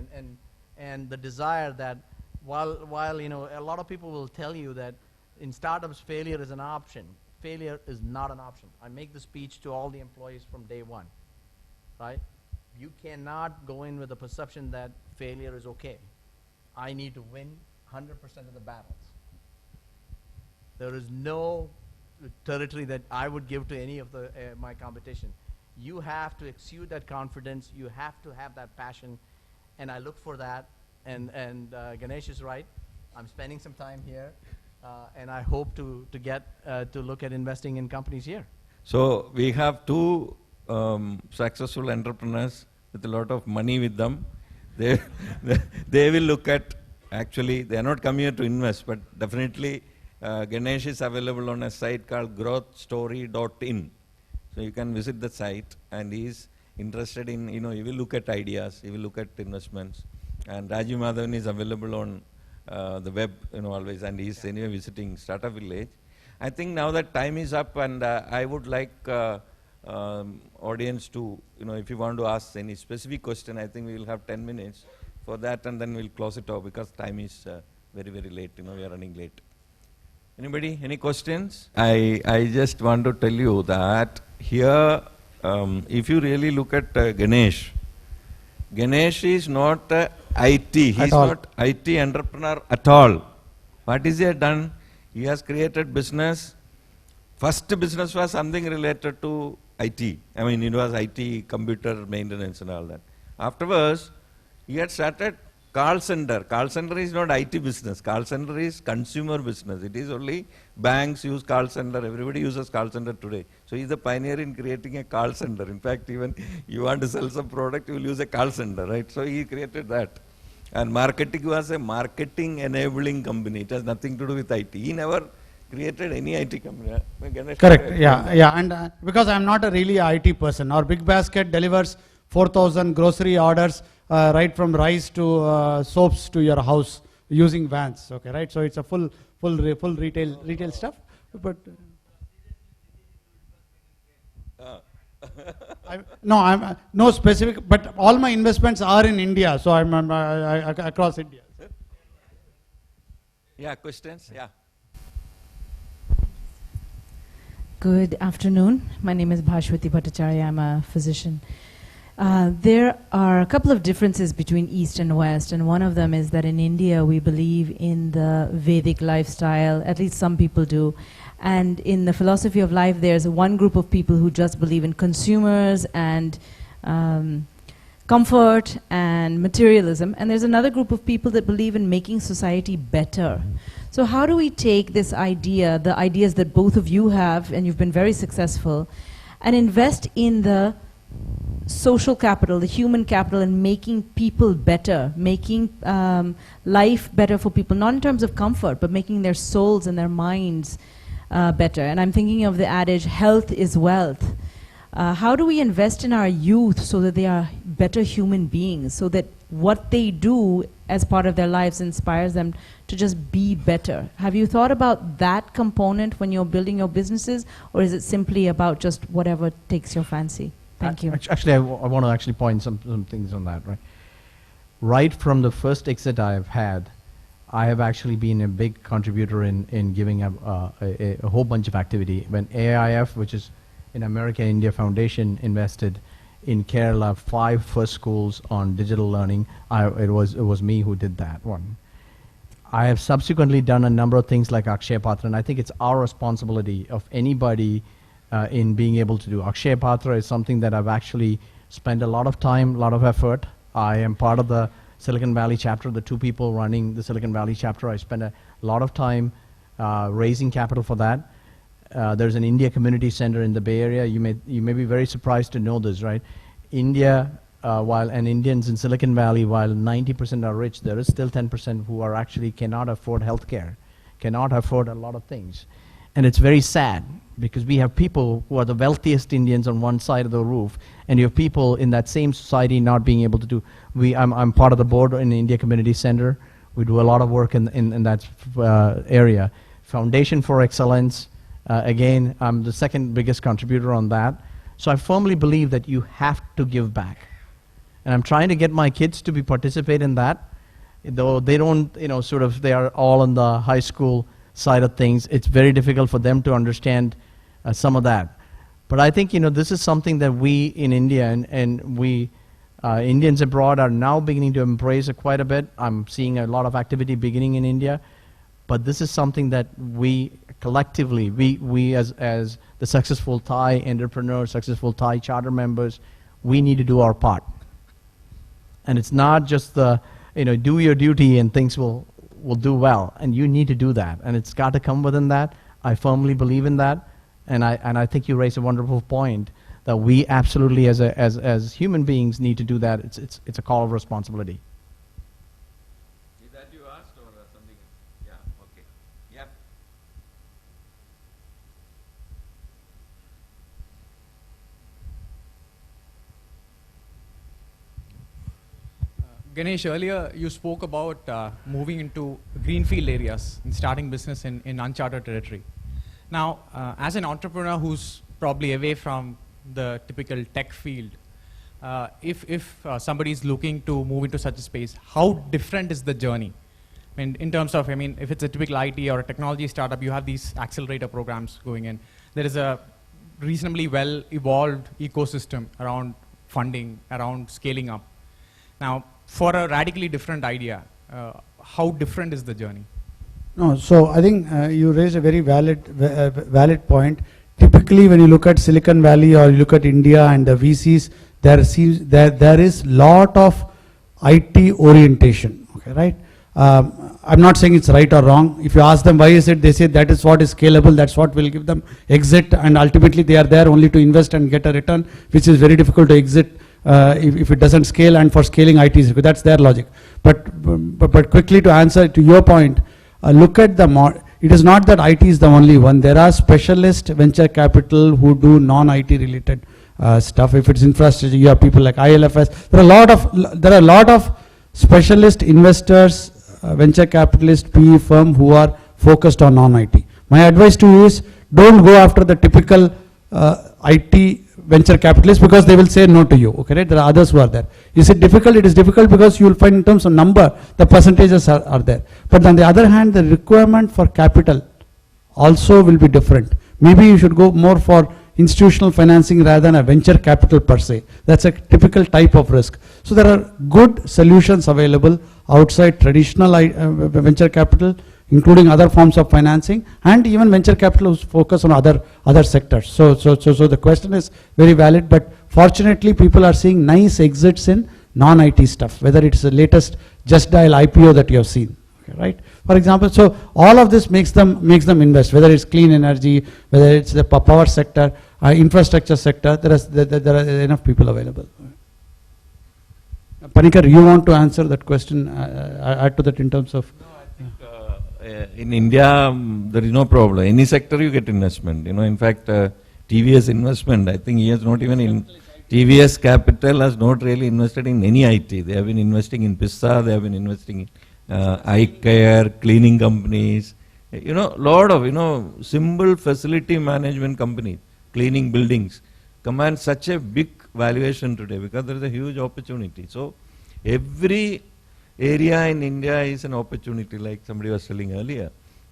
and the desire that while a lot of people will tell you that in startups failure is an option. Failure is not an option. I make the speech to all the employees from day one, right? You cannot go in with the perception that failure is okay. I need to win 100% of the battles. There is no territory that I would give to any of my competition. You have to exude that confidence. You have to have that passion, and I look for that. And Ganesh is right. I'm spending some time here, and I hope to get to look at investing in companies here. So we have two successful entrepreneurs with a lot of money with them. They will look at, actually, they are not coming here to invest, but definitely Ganesh is available on a site called growthstory.in. So you can visit the site, and he is interested in, he will look at ideas, he will look at investments. And Rajiv Madhavan is available on the web, always, and he is anyway visiting Startup Village. I think now that time is up, and I would like audience to, if you want to ask any specific question, I think we will have 10 minutes for that, and then we'll close it off because time is very, very late. We are running late. Anybody? Any questions? I just want to tell you that here, if you really look at Ganesh is not IT. He's not IT entrepreneur at all. What is he done? He has created business. First business was something related to IT. I mean, it was IT, computer maintenance and all that. Afterwards, he had started call center. Call center is not IT business. Call center is consumer business. It is only banks use call center. Everybody uses call center today. So he's a pioneer in creating a call center. In fact, even you want to sell some product, you will use a call center, right? So he created that. And marketing was a marketing enabling company. It has nothing to do with IT. He never created any IT company. Correct. Yeah. And because I'm not a really IT person, our Big Basket delivers 4,000 grocery orders, right from rice to soaps to your house using vans. Okay, right? So it's a full retail stuff. But I'm no specific. But all my investments are in India, so I'm across India. Yeah, questions? Yeah. Good afternoon. My name is Bhashwati Bhattacharya. I'm a physician. There are a couple of differences between East and West, and one of them is that in India we believe in the Vedic lifestyle, at least some people do, and in the philosophy of life there's one group of people who just believe in consumers and comfort and materialism, and there's another group of people that believe in making society better. So how do we take this idea, the ideas that both of you have, and you've been very successful, and invest in the social capital, the human capital, and making people better, making life better for people, not in terms of comfort, but making their souls and their minds better. And I'm thinking of the adage, health is wealth. How do we invest in our youth so that they are better human beings, so that what they do as part of their lives inspires them to just be better? Have you thought about that component when you're building your businesses, or is it simply about just whatever takes your fancy? Thank you. Actually, I want to actually point some things on that, right? Right from the first exit I've had, I have actually been a big contributor in giving a whole bunch of activity. When AIF, which is an American India Foundation, invested in Kerala 5 first schools on digital learning, it was me who did that one. I have subsequently done a number of things like Akshaya Patra, and I think it's our responsibility of anybody in being able to do. Akshaya Patra is something that I've actually spent a lot of time, a lot of effort. I am part of the Silicon Valley chapter, the 2 people running the Silicon Valley chapter. I spend a lot of time raising capital for that. There's an India Community Center in the Bay Area. You may be very surprised to know this, right? India, and Indians in Silicon Valley, while 90% are rich, there is still 10% who are actually cannot afford healthcare, cannot afford a lot of things. And it's very sad because we have people who are the wealthiest Indians on one side of the roof, and you have people in that same society not being able to do. I'm part of the board in the India Community Center. We do a lot of work in that area. Foundation for Excellence, again, I'm the second biggest contributor on that. So I firmly believe that you have to give back. And I'm trying to get my kids to participate in that. Though they don't, they are all on the high school side of things, it's very difficult for them to understand some of that. But I think, this is something that we in India and we Indians abroad are now beginning to embrace quite a bit. I'm seeing a lot of activity beginning in India. But this is something that we collectively, we as the successful Thai entrepreneurs, successful Thai charter members, we need to do our part. And it's not just the, do your duty and things will do well. And you need to do that. And it's got to come within that. I firmly believe in that. And I think you raise a wonderful point that we absolutely as human beings need to do that. It's a call of responsibility. Is that you asked or something? Yeah, okay. Yeah. Ganesh, earlier you spoke about moving into greenfield areas and starting business in uncharted territory. Now, as an entrepreneur who's probably away from the typical tech field, if somebody is looking to move into such a space, how different is the journey? In terms of, if it's a typical IT or a technology startup, you have these accelerator programs going in. There is a reasonably well-evolved ecosystem around funding, around scaling up. Now, for a radically different idea, how different is the journey? No, so I think you raised a very valid point. Typically, when you look at Silicon Valley or you look at India and the VCs, there is lot of IT orientation. Okay, right? I'm not saying it's right or wrong. If you ask them why is it, they say that is what is scalable, that's what will give them exit, and ultimately they are there only to invest and get a return, which is very difficult to exit if it doesn't scale, and for scaling IT is, that's their logic. But quickly to answer to your point, look at it is not that IT is the only one. There are specialist venture capital who do non-IT related stuff. If it's infrastructure, you have people like ILFS. There are a lot of specialist investors, venture capitalist, PE firm who are focused on non-IT. My advice to you is don't go after the typical IT venture capitalists because they will say no to you. Okay, right? There are others who are there. Is it difficult? It is difficult because you will find in terms of number, the percentages are there. But on the other hand, the requirement for capital also will be different. Maybe you should go more for institutional financing rather than a venture capital per se. That's a typical type of risk. So there are good solutions available outside traditional venture capital, including other forms of financing, and even venture capital who's focused on other sectors. So the question is very valid, but fortunately people are seeing nice exits in non-IT stuff, whether it's the latest Just Dial IPO that you have seen. Okay, right? For example, so all of this makes them invest, whether it's clean energy, whether it's the power sector, infrastructure sector, there are enough people available. Panikkar, you want to answer that question, add to that in terms of... No, I think in India, there is no problem. Any sector you get investment. In fact, TVS investment, I think he has not even in... TVS Capital has not really invested in any IT. They have been investing in Pissa, they have been investing in eye care, cleaning companies, lot of, simple facility management companies, cleaning buildings, command such a big valuation today because there is a huge opportunity. So every area in India is an opportunity, like somebody was telling earlier.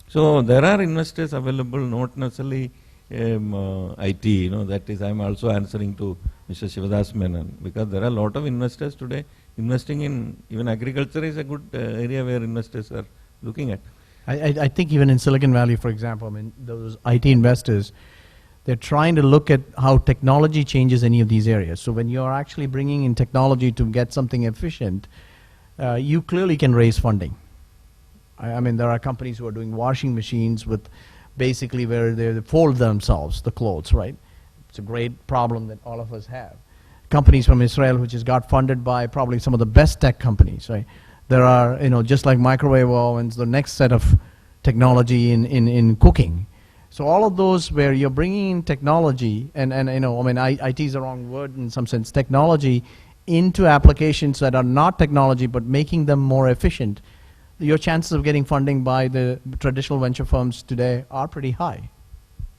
So there are investors available, not necessarily IT, that is, I'm also answering to Mr. Shivadas Menon, because there are a lot of investors today investing in, even agriculture is a good area where investors are looking at. I think even in Silicon Valley, for example, I mean, those IT investors, they're trying to look at how technology changes any of these areas. So when you're actually bringing in technology to get something efficient, you clearly can raise funding. I mean, there are companies who are doing washing machines with basically where they fold themselves, the clothes, right? It's a great problem that all of us have. Companies from Israel, which has got funded by probably some of the best tech companies, right? There are, just like microwave ovens, the next set of technology in cooking. So all of those where you're bringing in technology, and IT is the wrong word in some sense, technology into applications that are not technology but making them more efficient, your chances of getting funding by the traditional venture firms today are pretty high.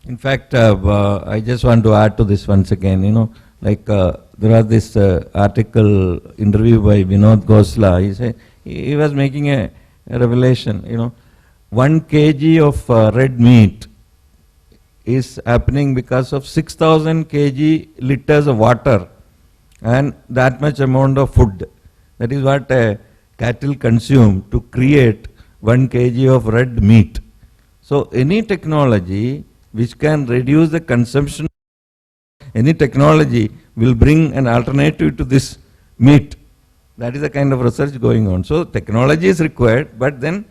In fact, I just want to add to this once again, there are this article interview by Vinod Khosla. He was making a revelation, 1 kg of red meat is happening because of 6,000 kg liters of water and that much amount of food. That is what cattle consume to create 1 kg of red meat. So any technology which can reduce the consumption, any technology will bring an alternative to this meat. That is the kind of research going on. So technology is required, but then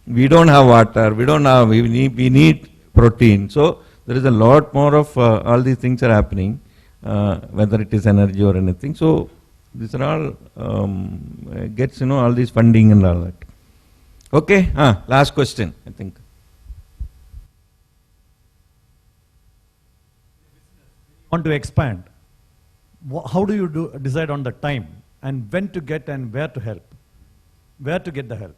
we don't have water, we need protein. So there is a lot more of all these things are happening, whether it is energy or anything. So these are all gets, all this funding and all that. Okay, last question, I think. Want to expand, how do you decide on the time and when to get and where to help? Where to get the help?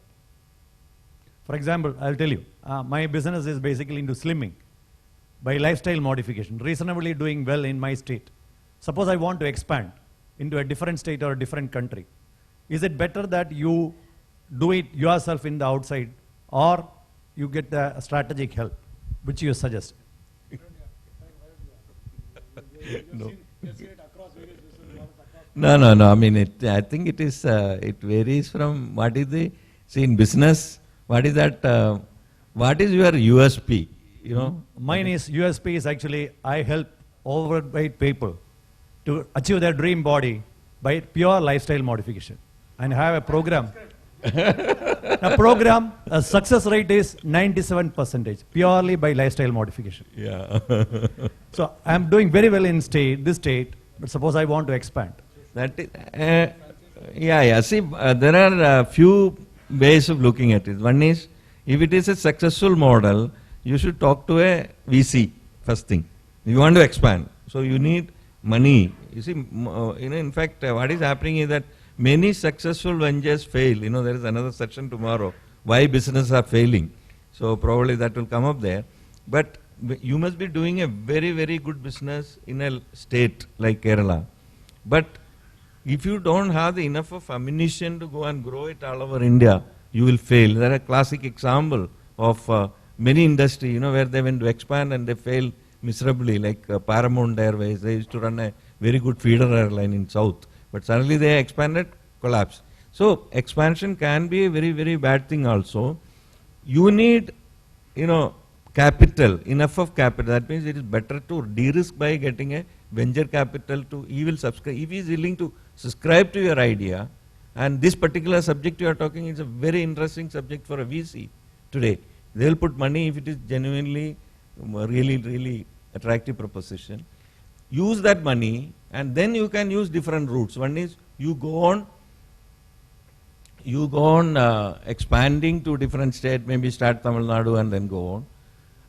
For example, I'll tell you, my business is basically into slimming by lifestyle modification, reasonably doing well in my state. Suppose I want to expand into a different state or a different country. Is it better that you do it yourself in the outside or you get the strategic help, which you suggest? No. I mean, I think it is. It varies from what is the in business. What is that? What is your USP? Mine is USP is actually I help overweight people to achieve their dream body by pure lifestyle modification, and have a program. A success rate is 97% purely by lifestyle modification. Yeah. So I'm doing very well in this state, but suppose I want to expand. That is, yeah. See, there are a few ways of looking at it. One is, if it is a successful model, you should talk to a VC first thing. You want to expand, so you need money. You see, in fact, what is happening is that many successful ventures fail. There is another section tomorrow, why businesses are failing. So probably that will come up there. But you must be doing a very, very good business in a state like Kerala. But if you don't have the enough of ammunition to go and grow it all over India, you will fail. There are a classic example of many industry, where they went to expand and they fail miserably, like Paramount Airways. They used to run a very good feeder airline in South. But suddenly they expanded, collapsed. So expansion can be a very, very bad thing also. You need, capital, enough of capital. That means it is better to de-risk by getting a venture capital he will subscribe. If he is willing to subscribe to your idea, and this particular subject you are talking is a very interesting subject for a VC today. They will put money if it is genuinely, really, really attractive proposition. Use that money, and then you can use different routes. One is you go on expanding to different state, maybe start Tamil Nadu and then go on.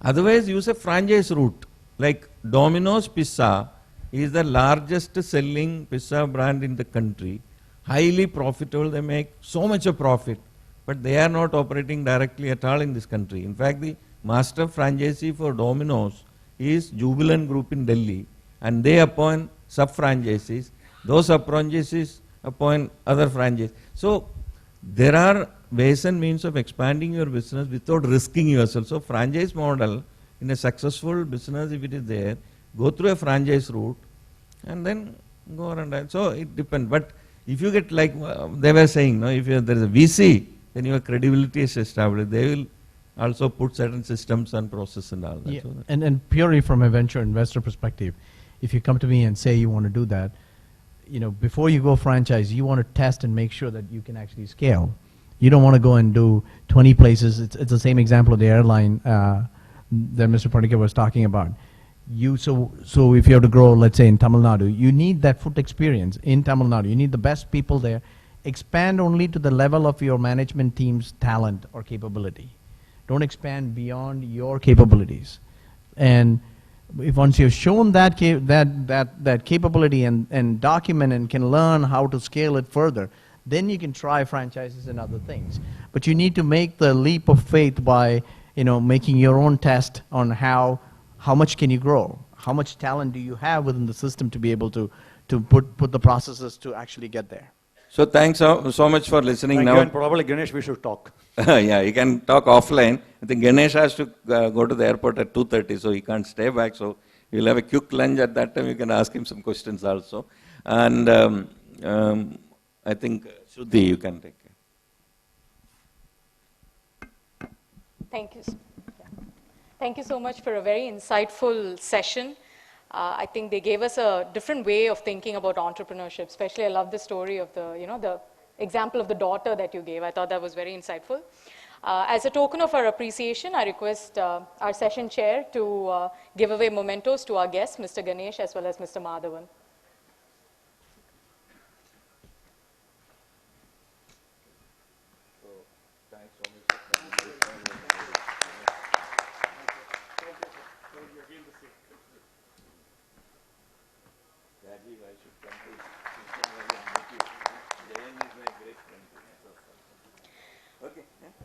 Otherwise, use a franchise route. Like Domino's Pizza is the largest selling pizza brand in the country. Highly profitable, they make so much of profit, but they are not operating directly at all in this country. In fact, the master franchisee for Domino's is Jubilant Group in Delhi, and they appoint sub-franchisees. Those sub-franchisees appoint other franchisees. So there are ways and means of expanding your business without risking yourself. So franchise model in a successful business, if it is there, go through a franchise route and then go around. So it depends. But if you get like they were saying, no, if there is a VC, then your credibility is established. They will also put certain systems and process and all that. Yeah, So that- and purely from a venture investor perspective, if you come to me and say you want to do that, before you go franchise, you want to test and make sure that you can actually scale. You don't want to go and do 20 places. It's the same example of the airline that Mr. Pardikar was talking about. So if you have to grow, let's say in Tamil Nadu, you need that foot experience in Tamil Nadu. You need the best people there. Expand only to the level of your management team's talent or capability. Don't expand beyond your capabilities. And if once you've shown that capability and document and can learn how to scale it further, then you can try franchises and other things. But you need to make the leap of faith by making your own test on how much can you grow, how much talent do you have within the system to be able to put the processes to actually get there. So thanks so much for listening. Thank Now you, and probably Ganesh, we should talk. yeah, you can talk offline. I think Ganesh has to go to the airport at 2:30, so he can't stay back. So you'll have a quick lunch at that time. You can ask him some questions also. And I think Shruti, you can take care. Thank you. Thank you so much for a very insightful session. I think they gave us a different way of thinking about entrepreneurship. Especially, I love the story of the example of the daughter that you gave. I thought that was very insightful. As a token of our appreciation, I request our session chair to give away mementos to our guests, Mr. Ganesh as well as Mr. Madhavan.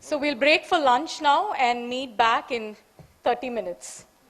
So we'll break for lunch now and meet back in 30 minutes.